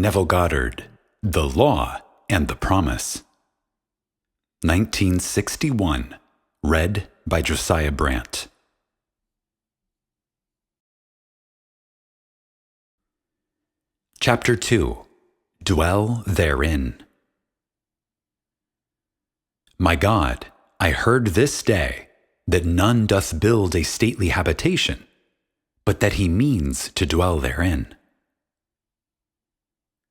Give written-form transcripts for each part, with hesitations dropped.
Neville Goddard, The Law and the Promise. 1961. Read by Josiah Brandt. Chapter 2. Dwell Therein. My God, I heard this day that none doth build a stately habitation, but that he means to dwell therein.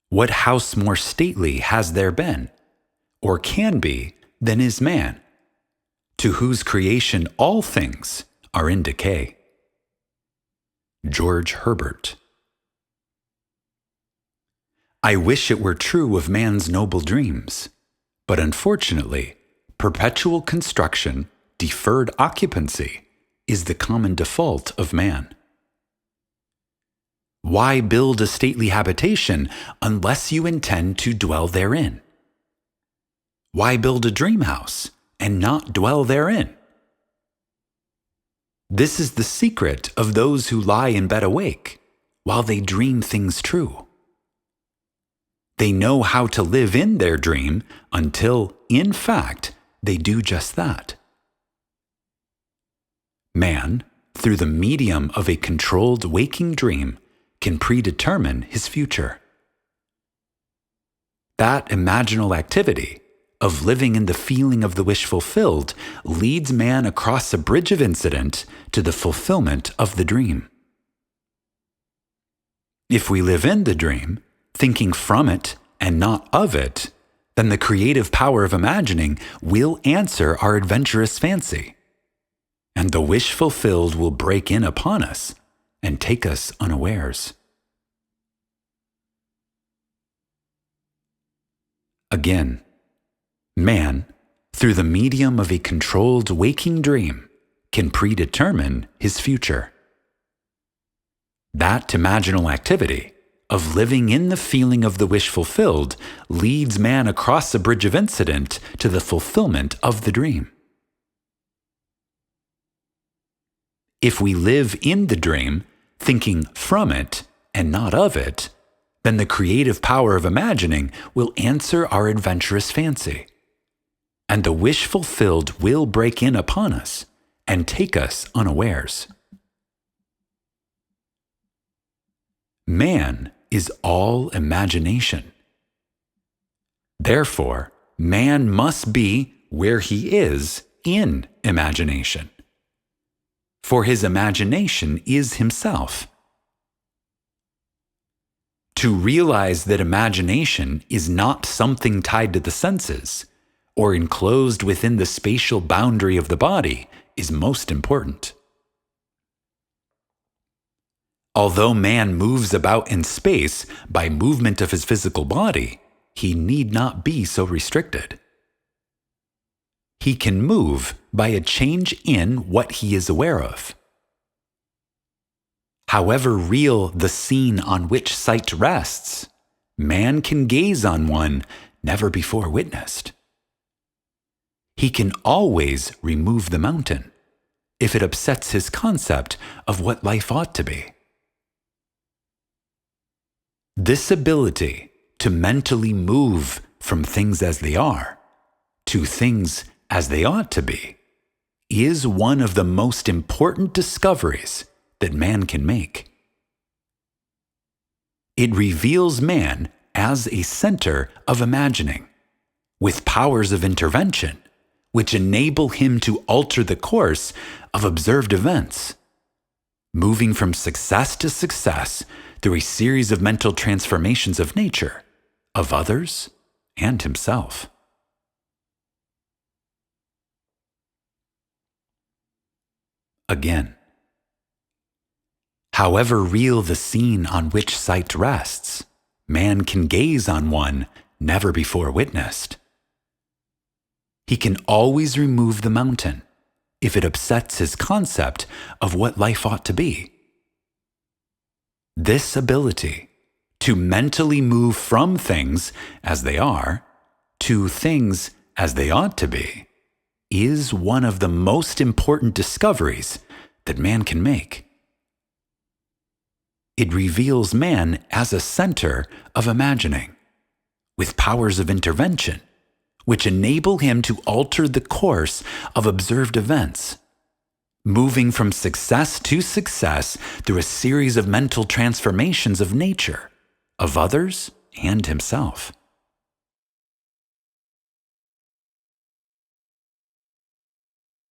What house more stately has there been, or can be, than is man, to whose creation all things are in decay? George Herbert. I wish it were true of man's noble dreams, but unfortunately, perpetual construction, deferred occupancy, is the common default of man. Why build a stately habitation unless you intend to dwell therein? Why build a dream house and not dwell therein? This is the secret of those who lie in bed awake while they dream things true. They know how to live in their dream until, in fact, they do just that. Man, through the medium of a controlled waking dream, can predetermine his future. That imaginal activity of living in the feeling of the wish fulfilled leads man across a bridge of incident to the fulfillment of the dream. If we live in the dream, thinking from it and not of it, then the creative power of imagining will answer our adventurous fancy, and the wish fulfilled will break in upon us and take us unawares. Again, man, through the medium of a controlled waking dream, can predetermine his future. That imaginal activity of living in the feeling of the wish fulfilled leads man across a bridge of incident to the fulfillment of the dream. If we live in the dream, thinking from it and not of it, then the creative power of imagining will answer our adventurous fancy, and the wish fulfilled will break in upon us and take us unawares. Man is all imagination. Therefore, man must be where he is in imagination, for his imagination is himself. To realize that imagination is not something tied to the senses or enclosed within the spatial boundary of the body is most important. Although man moves about in space by movement of his physical body, he need not be so restricted. He can move by a change in what he is aware of. However real the scene on which sight rests, man can gaze on one never before witnessed. He can always remove the mountain if it upsets his concept of what life ought to be. This ability to mentally move from things as they are to things as they ought to be is one of the most important discoveries that man can make. It reveals man as a center of imagining, with powers of intervention, which enable him to alter the course of observed events, moving from success to success through a series of mental transformations of nature, of others, and himself. Again, however real the scene on which sight rests, man can gaze on one never before witnessed. He can always remove the mountain if it upsets his concept of what life ought to be. This ability to mentally move from things as they are to things as they ought to be is one of the most important discoveries that man can make. It reveals man as a center of imagining, with powers of intervention, which enable him to alter the course of observed events, moving from success to success through a series of mental transformations of nature, of others, and himself.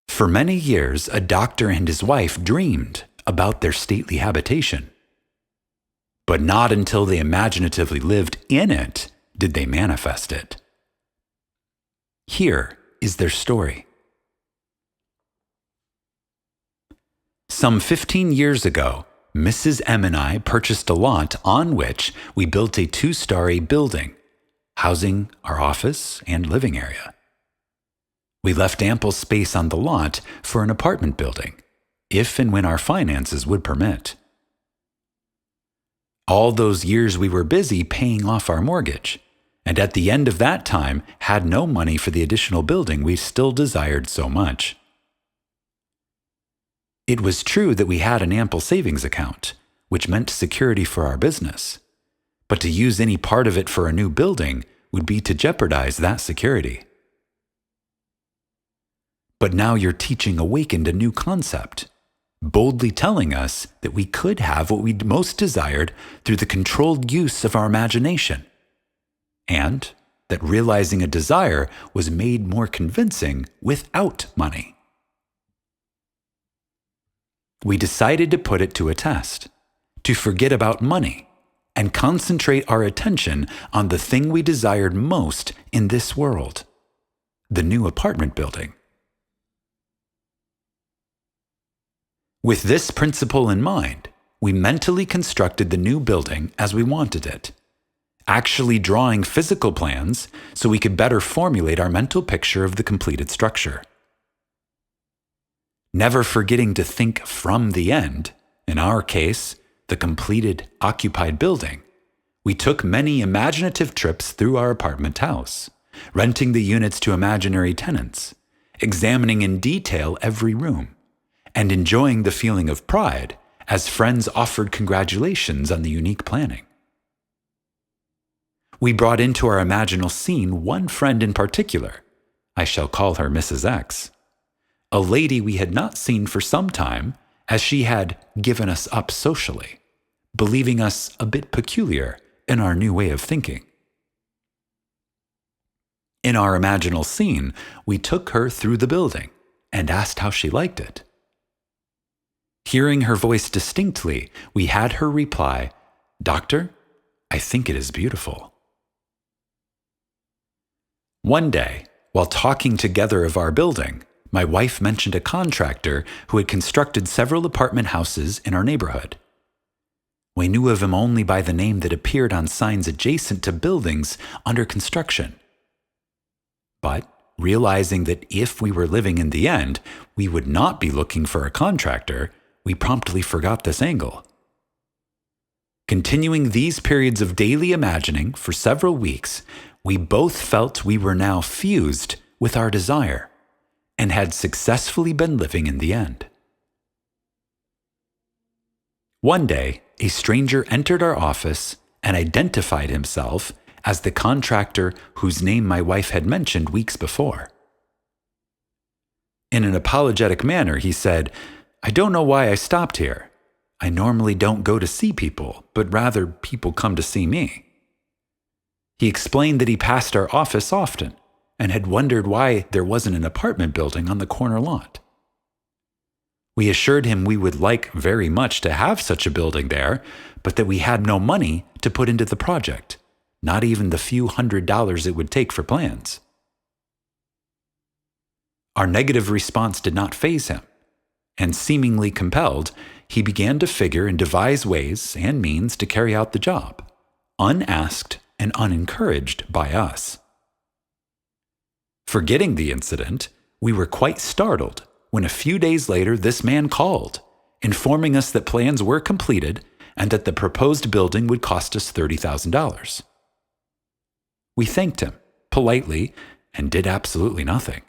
For many years, a doctor and his wife dreamed about their stately habitation. But not until they imaginatively lived in it did they manifest it. Here is their story. Some 15 years ago, Mrs. M and I purchased a lot on which we built a 2-story building, housing our office and living area. We left ample space on the lot for an apartment building, if and when our finances would permit. All those years we were busy paying off our mortgage, and at the end of that time had no money for the additional building we still desired so much. It was true that we had an ample savings account, which meant security for our business, but to use any part of it for a new building would be to jeopardize that security. But now your teaching awakened a new concept, boldly telling us that we could have what we most desired through the controlled use of our imagination, and that realizing a desire was made more convincing without money. We decided to put it to a test, to forget about money, and concentrate our attention on the thing we desired most in this world, the new apartment building. With this principle in mind, we mentally constructed the new building as we wanted it, actually drawing physical plans so we could better formulate our mental picture of the completed structure. Never forgetting to think from the end, in our case, the completed occupied building, we took many imaginative trips through our apartment house, renting the units to imaginary tenants, examining in detail every room, and enjoying the feeling of pride as friends offered congratulations on the unique planning. We brought into our imaginal scene one friend in particular, I shall call her Mrs. X, a lady we had not seen for some time, as she had given us up socially, believing us a bit peculiar in our new way of thinking. In our imaginal scene, we took her through the building and asked how she liked it. Hearing her voice distinctly, we had her reply, "Doctor, I think it is beautiful." One day, while talking together of our building, my wife mentioned a contractor who had constructed several apartment houses in our neighborhood. We knew of him only by the name that appeared on signs adjacent to buildings under construction. But realizing that if we were living in the end, we would not be looking for a contractor, we promptly forgot this angle. Continuing these periods of daily imagining for several weeks, we both felt we were now fused with our desire and had successfully been living in the end. One day, a stranger entered our office and identified himself as the contractor whose name my wife had mentioned weeks before. In an apologetic manner, he said, "I don't know why I stopped here. I normally don't go to see people, but rather people come to see me." He explained that he passed our office often and had wondered why there wasn't an apartment building on the corner lot. We assured him we would like very much to have such a building there, but that we had no money to put into the project, not even the few $100s it would take for plans. Our negative response did not faze him, and seemingly compelled, he began to figure and devise ways and means to carry out the job, unasked and unencouraged by us. Forgetting the incident, we were quite startled when a few days later this man called, informing us that plans were completed and that the proposed building would cost us $30,000. We thanked him politely and did absolutely nothing.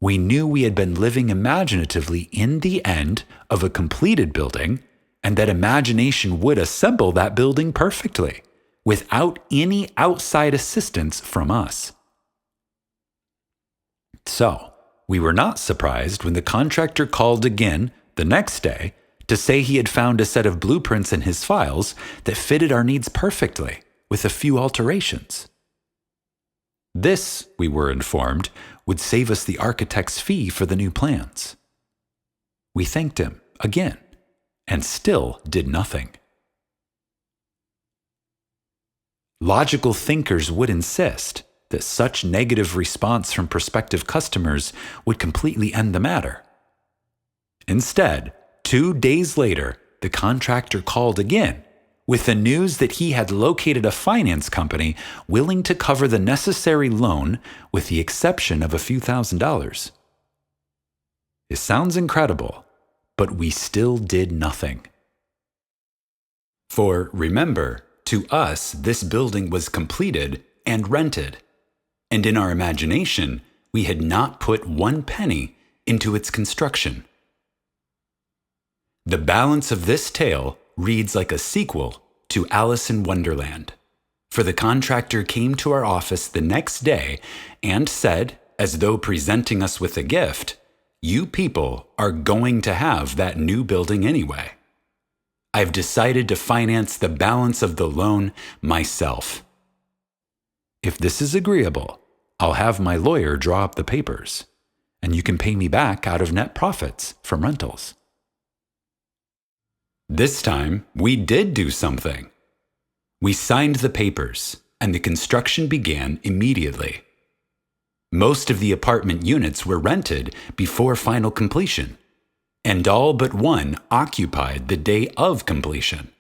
We knew we had been living imaginatively in the end of a completed building and that imagination would assemble that building perfectly, without any outside assistance from us. So, we were not surprised when the contractor called again the next day to say he had found a set of blueprints in his files that fitted our needs perfectly, with a few alterations. This, we were informed, would save us the architect's fee for the new plans. We thanked him again, and still did nothing. Logical thinkers would insist that such negative response from prospective customers would completely end the matter. Instead, 2 days later, the contractor called again with the news that he had located a finance company willing to cover the necessary loan with the exception of a few $1,000s. It sounds incredible, but we still did nothing. For remember, to us, this building was completed and rented, and in our imagination, we had not put 1 penny into its construction. The balance of this tale reads like a sequel to Alice in Wonderland, for the contractor came to our office the next day and said, as though presenting us with a gift, "You people are going to have that new building anyway. I've decided to finance the balance of the loan myself. If this is agreeable, I'll have my lawyer draw up the papers, and you can pay me back out of net profits from rentals." This time, we did do something. We signed the papers, and the construction began immediately. Most of the apartment units were rented before final completion, and all but one occupied the day of completion.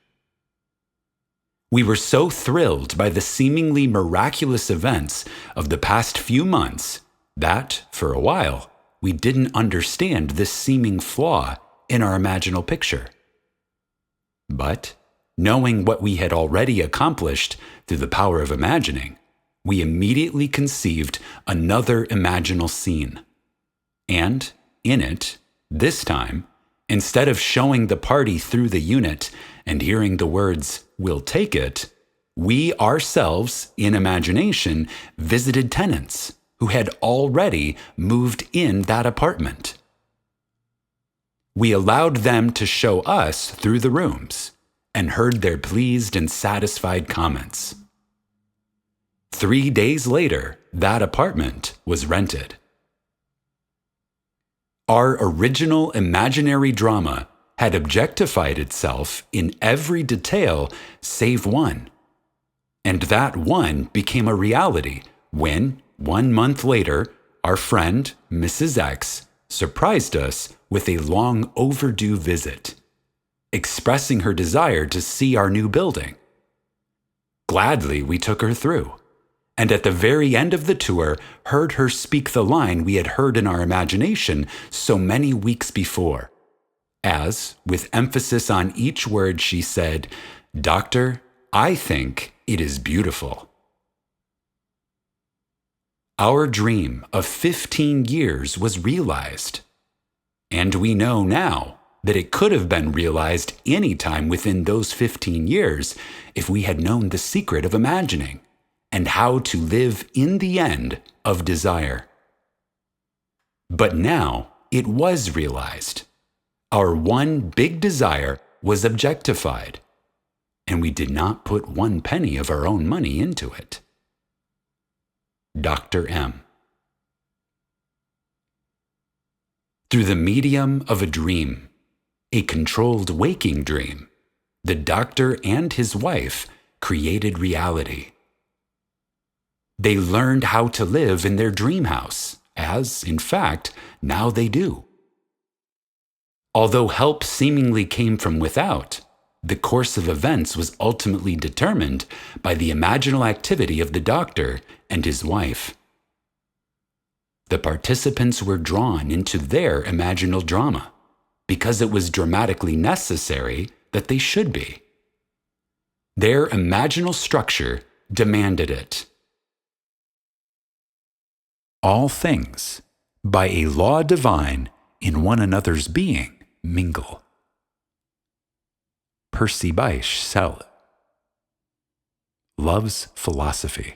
We were so thrilled by the seemingly miraculous events of the past few months that, for a while, we didn't understand this seeming flaw in our imaginal picture. But, knowing what we had already accomplished through the power of imagining, we immediately conceived another imaginal scene. And, in it, this time, instead of showing the party through the unit and hearing the words, "We'll take it," we ourselves, in imagination, visited tenants who had already moved in that apartment. We allowed them to show us through the rooms and heard their pleased and satisfied comments. 3 days later, that apartment was rented. Our original imaginary drama had objectified itself in every detail save one, and that one became a reality when, 1 month later, our friend, Mrs. X, surprised us with a long overdue visit, expressing her desire to see our new building. Gladly, we took her through, and at the very end of the tour, heard her speak the line we had heard in our imagination so many weeks before, as, with emphasis on each word, she said, "Doctor, I think it is beautiful." Our dream of 15 years was realized, and we know now that it could have been realized any time within those 15 years if we had known the secret of imagining and how to live in the end of desire. But now it was realized. Our one big desire was objectified, and we did not put 1 penny of our own money into it. Dr. M. Through the medium of a dream, a controlled waking dream, the doctor and his wife created reality. They learned how to live in their dream house, as, in fact, now they do. Although help seemingly came from without, the course of events was ultimately determined by the imaginal activity of the doctor and his wife. The participants were drawn into their imaginal drama because it was dramatically necessary that they should be. Their imaginal structure demanded it. All things, by a law divine, in one another's being, mingle. Percy Bysshe Shelley. Love's Philosophy.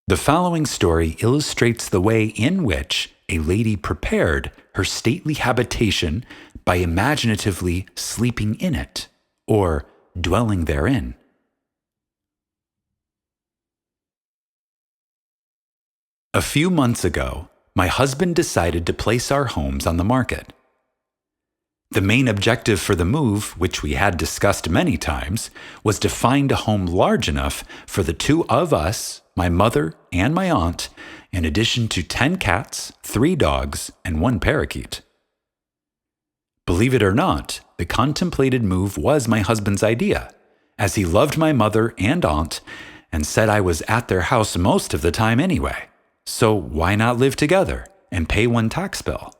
The following story illustrates the way in which a lady prepared her stately habitation by imaginatively sleeping in it, or dwelling therein. A few months ago, my husband decided to place our homes on the market. The main objective for the move, which we had discussed many times, was to find a home large enough for the two of us, my mother and my aunt, in addition to 10 cats, 3 dogs, and 1 parakeet. Believe it or not, the contemplated move was my husband's idea, as he loved my mother and aunt and said I was at their house most of the time anyway, so why not live together and pay one tax bill?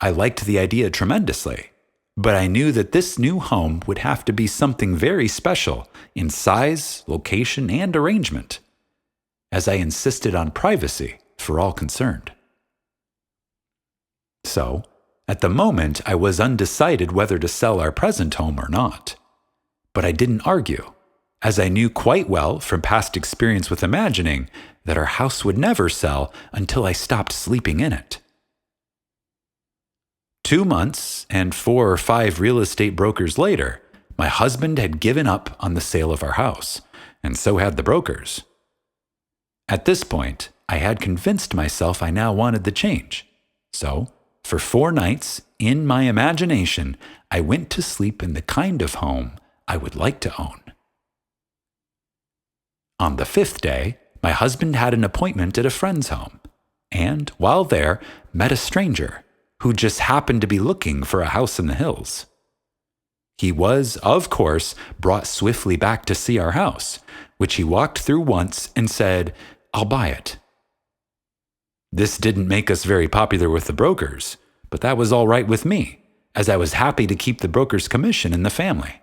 I liked the idea tremendously, but I knew that this new home would have to be something very special in size, location, and arrangement, as I insisted on privacy for all concerned. So, at the moment, I was undecided whether to sell our present home or not. But I didn't argue, as I knew quite well from past experience with imagining that our house would never sell until I stopped sleeping in it. 2 months and 4 or 5 real estate brokers later, my husband had given up on the sale of our house, and so had the brokers. At this point, I had convinced myself I now wanted the change. So, for 4 nights, in my imagination, I went to sleep in the kind of home I would like to own. On the 5th day, my husband had an appointment at a friend's home, and, while there, met a stranger who just happened to be looking for a house in the hills. He was, of course, brought swiftly back to see our house, which he walked through once and said, "I'll buy it." This didn't make us very popular with the brokers, but that was all right with me, as I was happy to keep the broker's commission in the family.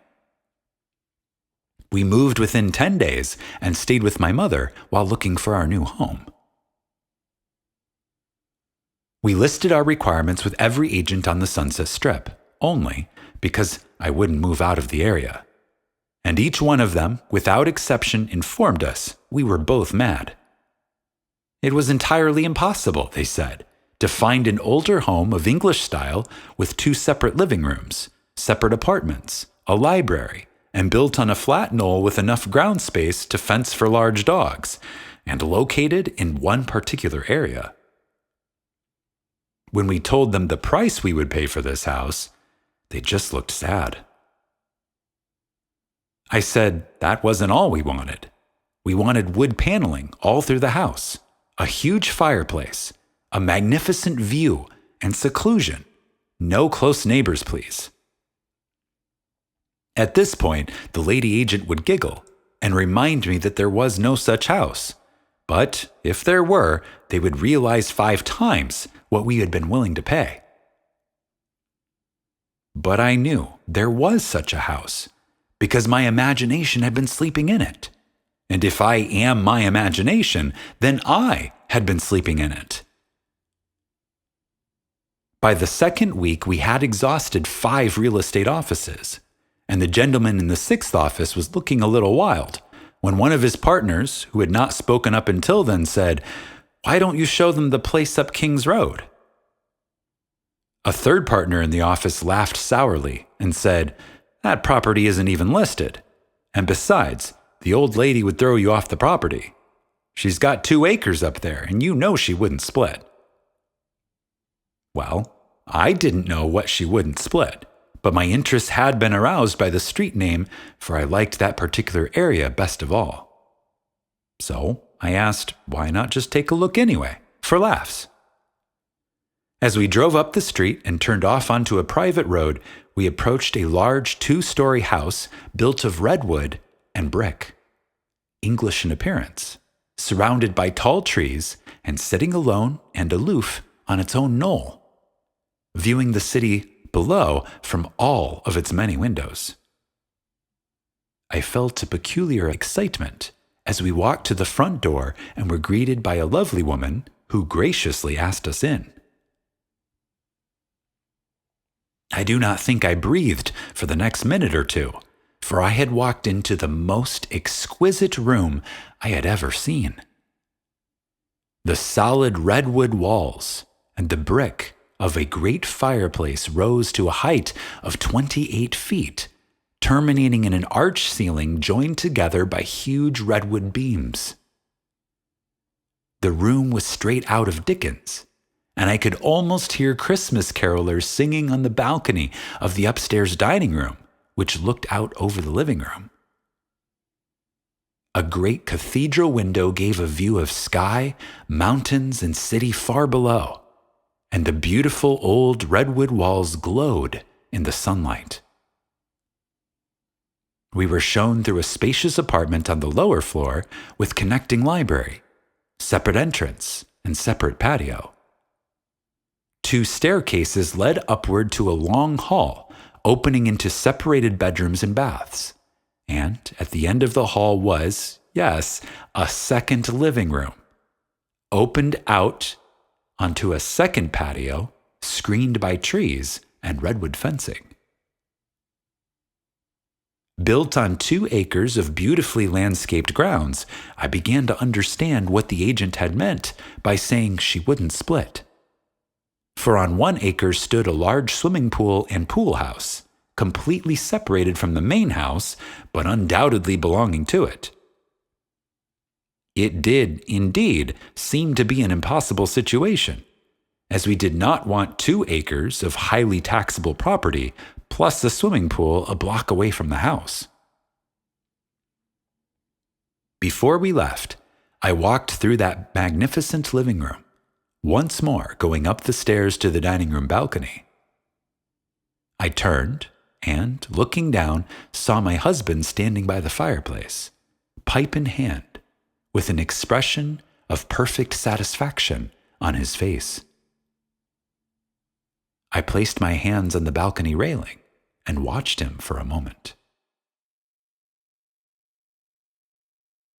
We moved within 10 days and stayed with my mother while looking for our new home. We listed our requirements with every agent on the Sunset Strip, only because I wouldn't move out of the area. And each one of them, without exception, informed us we were both mad. It was entirely impossible, they said, to find an older home of English style with 2 separate living rooms, separate apartments, a library, and built on a flat knoll with enough ground space to fence for large dogs, and located in one particular area. When we told them the price we would pay for this house, they just looked sad. I said that wasn't all we wanted. We wanted wood paneling all through the house, a huge fireplace, a magnificent view, and seclusion. No close neighbors, please. At this point, the lady agent would giggle and remind me that there was no such house. But if there were, they would realize 5 times what we had been willing to pay. But I knew there was such a house, because my imagination had been sleeping in it. And if I am my imagination, then I had been sleeping in it. By the 2nd week, we had exhausted 5 real estate offices, and the gentleman in the 6th office was looking a little wild, when one of his partners, who had not spoken up until then, said, "Why don't you show them the place up King's Road?" A third partner in the office laughed sourly and said, "That property isn't even listed. And besides, the old lady would throw you off the property. She's got 2 acres up there, and you know she wouldn't split." Well, I didn't know what she wouldn't split, but my interest had been aroused by the street name, for I liked that particular area best of all. So I asked, why not just take a look anyway, for laughs? As we drove up the street and turned off onto a private road, we approached a large 2-story house built of redwood and brick, English in appearance, surrounded by tall trees and sitting alone and aloof on its own knoll, viewing the city below from all of its many windows. I felt a peculiar excitement as we walked to the front door and were greeted by a lovely woman who graciously asked us in. I do not think I breathed for the next minute or two, for I had walked into the most exquisite room I had ever seen. The solid redwood walls and the brick of a great fireplace rose to a height of 28 feet, terminating in an arch ceiling joined together by huge redwood beams. The room was straight out of Dickens, and I could almost hear Christmas carolers singing on the balcony of the upstairs dining room, which looked out over the living room. A great cathedral window gave a view of sky, mountains, and city far below, and the beautiful old redwood walls glowed in the sunlight. We were shown through a spacious apartment on the lower floor with connecting library, separate entrance, and separate patio. 2 staircases led upward to a long hall opening into separated bedrooms and baths. And at the end of the hall was, yes, a second living room, opened out onto a second patio screened by trees and redwood fencing. Built on 2 acres of beautifully landscaped grounds, I began to understand what the agent had meant by saying she wouldn't split. For on 1 acre stood a large swimming pool and pool house, completely separated from the main house, but undoubtedly belonging to it. It did, indeed, seem to be an impossible situation, as we did not want 2 acres of highly taxable property, plus a swimming pool a block away from the house. Before we left, I walked through that magnificent living room, once more going up the stairs to the dining room balcony. I turned, and, looking down, saw my husband standing by the fireplace, pipe in hand, with an expression of perfect satisfaction on his face. I placed my hands on the balcony railing and watched him for a moment.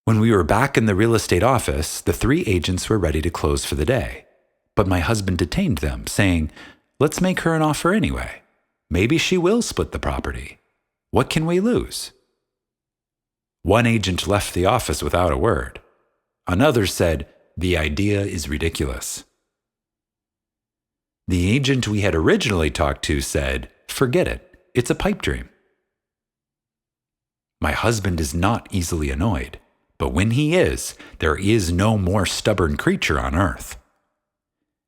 When we were back in the real estate office, the 3 agents were ready to close for the day, but my husband detained them, saying, "Let's make her an offer anyway. Maybe she will split the property. What can we lose?" 1 agent left the office without a word. Another said, "The idea is ridiculous." The agent we had originally talked to said, "Forget it. It's a pipe dream." My husband is not easily annoyed, but when he is, there is no more stubborn creature on earth.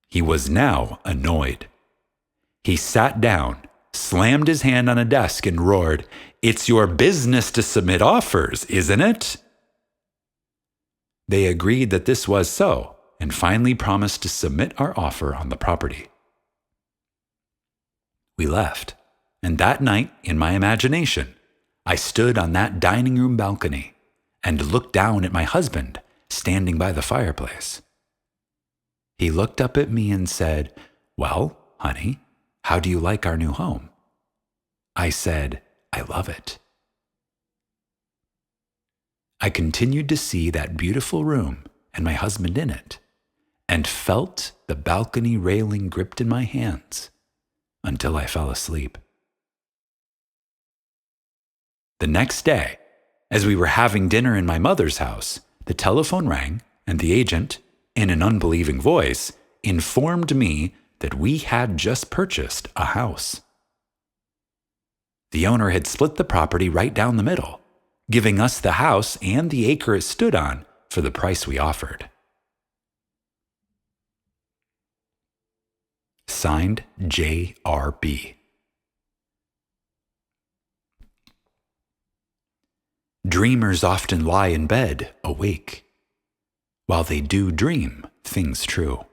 He was now annoyed. He sat down, slammed his hand on a desk, and roared, "It's your business to submit offers, isn't it?" They agreed that this was so, and finally promised to submit our offer on the property. We left, and that night, in my imagination, I stood on that dining room balcony and looked down at my husband standing by the fireplace. He looked up at me and said, "Well, honey, how do you like our new home?" I said, "I love it." I continued to see that beautiful room and my husband in it, and felt the balcony railing gripped in my hands until I fell asleep. The next day, as we were having dinner in my mother's house, the telephone rang, and the agent, in an unbelieving voice, informed me that we had just purchased a house. The owner had split the property right down the middle, giving us the house and the acre it stood on for the price we offered. Signed, J.R.B. Dreamers often lie in bed, awake, while they do dream things true.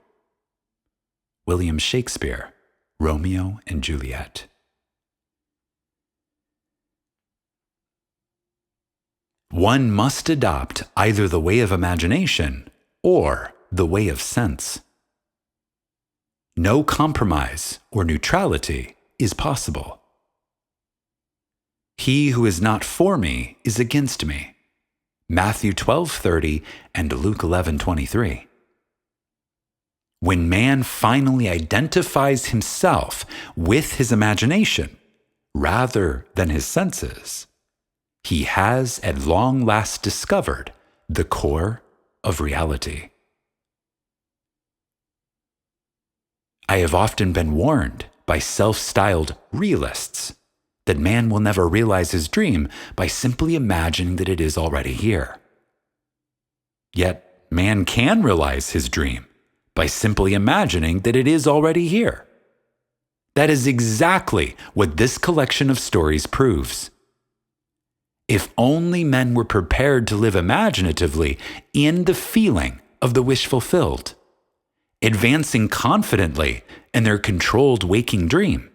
William Shakespeare, Romeo and Juliet. One must adopt either the way of imagination or the way of sense. No compromise or neutrality is possible. He who is not for me is against me. Matthew 12:30 and Luke 11:23. When man finally identifies himself with his imagination rather than his senses, he has at long last discovered the core of reality. I have often been warned by self-styled realists that man will never realize his dream by simply imagining that it is already here. Yet, man can realize his dream by simply imagining that it is already here. That is exactly what this collection of stories proves. If only men were prepared to live imaginatively in the feeling of the wish fulfilled, advancing confidently in their controlled waking dream,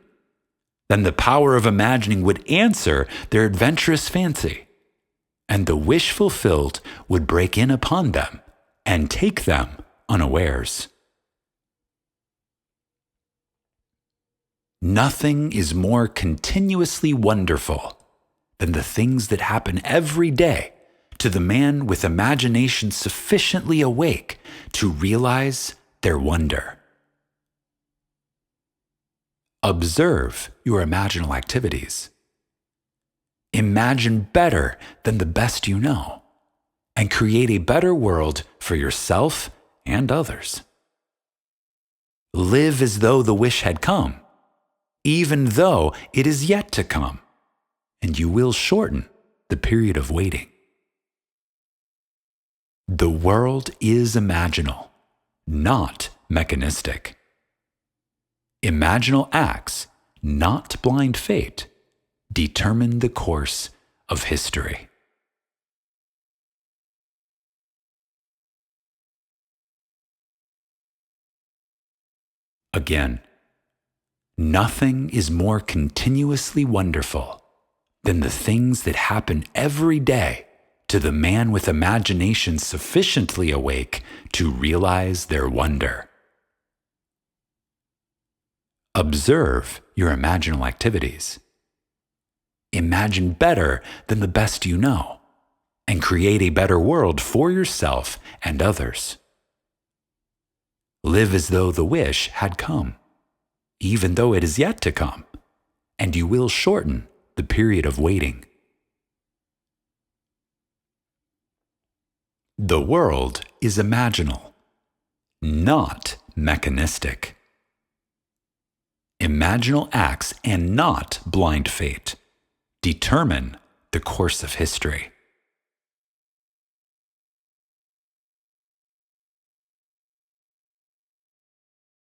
then the power of imagining would answer their adventurous fancy, and the wish fulfilled would break in upon them and take them unawares. Nothing is more continuously wonderful than the things that happen every day to the man with imagination sufficiently awake to realize their wonder. Observe your imaginal activities. Imagine better than the best you know, and create a better world for yourself and others. Live as though the wish had come, even though it is yet to come, and you will shorten the period of waiting. The world is imaginal, not mechanistic. Imaginal acts, not blind fate, determine the course of history. Again, nothing is more continuously wonderful than the things that happen every day to the man with imagination sufficiently awake to realize their wonder. Observe your imaginal activities. Imagine better than the best you know, and create a better world for yourself and others. Live as though the wish had come, even though it is yet to come, and you will shorten the period of waiting. The world is imaginal, not mechanistic. Imaginal acts and not blind fate determine the course of history.